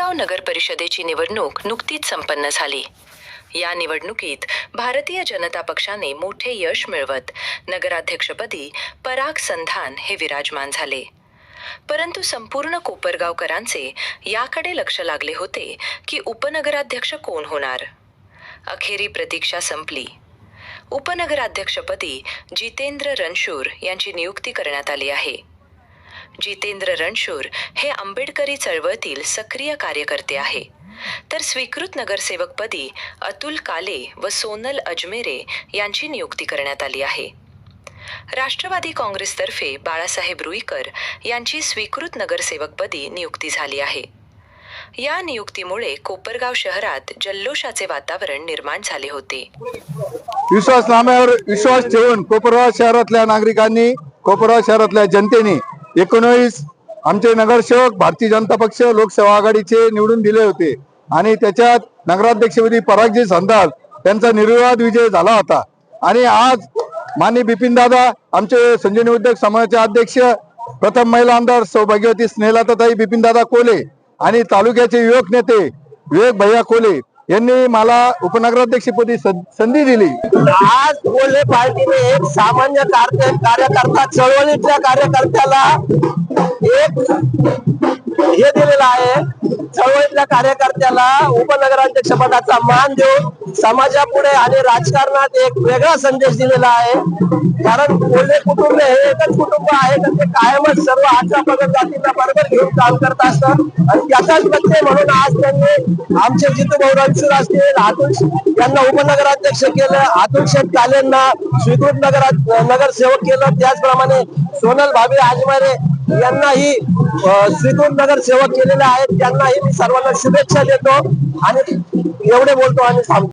कोपरगाव नगर परिषदेची निवडणूक नुकतीच संपन्न झाली। या निवडणुकीत भारतीय जनता पक्षाने मोठे यश मिळवत नगराध्यक्षपदी पराग संधान हे विराजमान झाले। परंतु संपूर्ण कोपरगावकरांचे याकडे लक्ष लागले होते की उपनगराध्यक्ष कोण होणार। अखेरी प्रतीक्षा संपली। उपनगराध्यक्षपदी जितेंद्र रणशूर यांची नियुक्ती करण्यात आली आहे। जितेंद्र रणशूर हे आंबेडकरी चळवळीतील सक्रिय कार्यकर्ते आहे, तर स्वीकृत नगरसेवकपदी अतुल काले व सोनल अजमेरे यांची नियुक्ती करण्यात आली आहे। राष्ट्रवादी काँग्रेसतर्फे बाळासाहेब रुईकर यांची स्वीकृत नगरसेवकपदी नियुक्ती झाली आहे। या नियुक्तीमुळे कोपरगाव शहरात जल्लोषाचे वातावरण निर्माण झाले होते। विश्वासनाम्यावर विश्वास ठेवून कोपरगाव शहरातल्या नागरिकांनी, कोपरगाव शहरातल्या जनतेने 19 आमचे नगरसेवक भारतीय जनता पक्ष लोकसेवा आघाडीचे निवडून दिले होते आणि त्याच्यात नगराध्यक्षपदी परागजी संधान त्यांचा निर्विवाद विजय झाला होता। आणि आज माननीय बिपिन दादा, आमचे संजीवनी उद्योग समाजाचे अध्यक्ष, प्रथम महिला आमदार सौभाग्यवती स्नेहलताताई बिपिन दादा कोले आणि तालुक्याचे युवक नेते विवेक भैया कोले यांनी मला उपनगराध्यक्षपदी संधी दिली। आज कोल्हे पार्टीने एक सामान्य कार्यकर्ता, चळवळीतल्या कार्यकर्त्याला एक हे दिलेला आहे। चळवळीतल्या कार्यकर्त्याला उपनगराध्यक्ष पदाचा मान देऊन समाजापुढे आणि राजकारणात एक वेगळा संदेश दिलेला आहे। कारण कोल्हे कुटुंब हे एकच कुटुंब आहे तर ते कायमच सर्व आशा प्रगत जातींना बरोबर घेऊन काम करत असतात आणि त्याचाच प्रत्यय म्हणून आज त्यांनी आमचे जितूभाऊ रणशूर असतील, अतुल यांना उपनगराध्यक्ष केलं, अतुल शेठ कालेंना स्वीकृत नगरसेवक केलं, त्याचप्रमाणे सोनल भाभी आजमारे यांनाही स्वीकृत नगरसेवक केलेले आहेत। त्यांनाही मी सर्वांना शुभेच्छा देतो आणि एवढे बोलतो आणि थांबतो।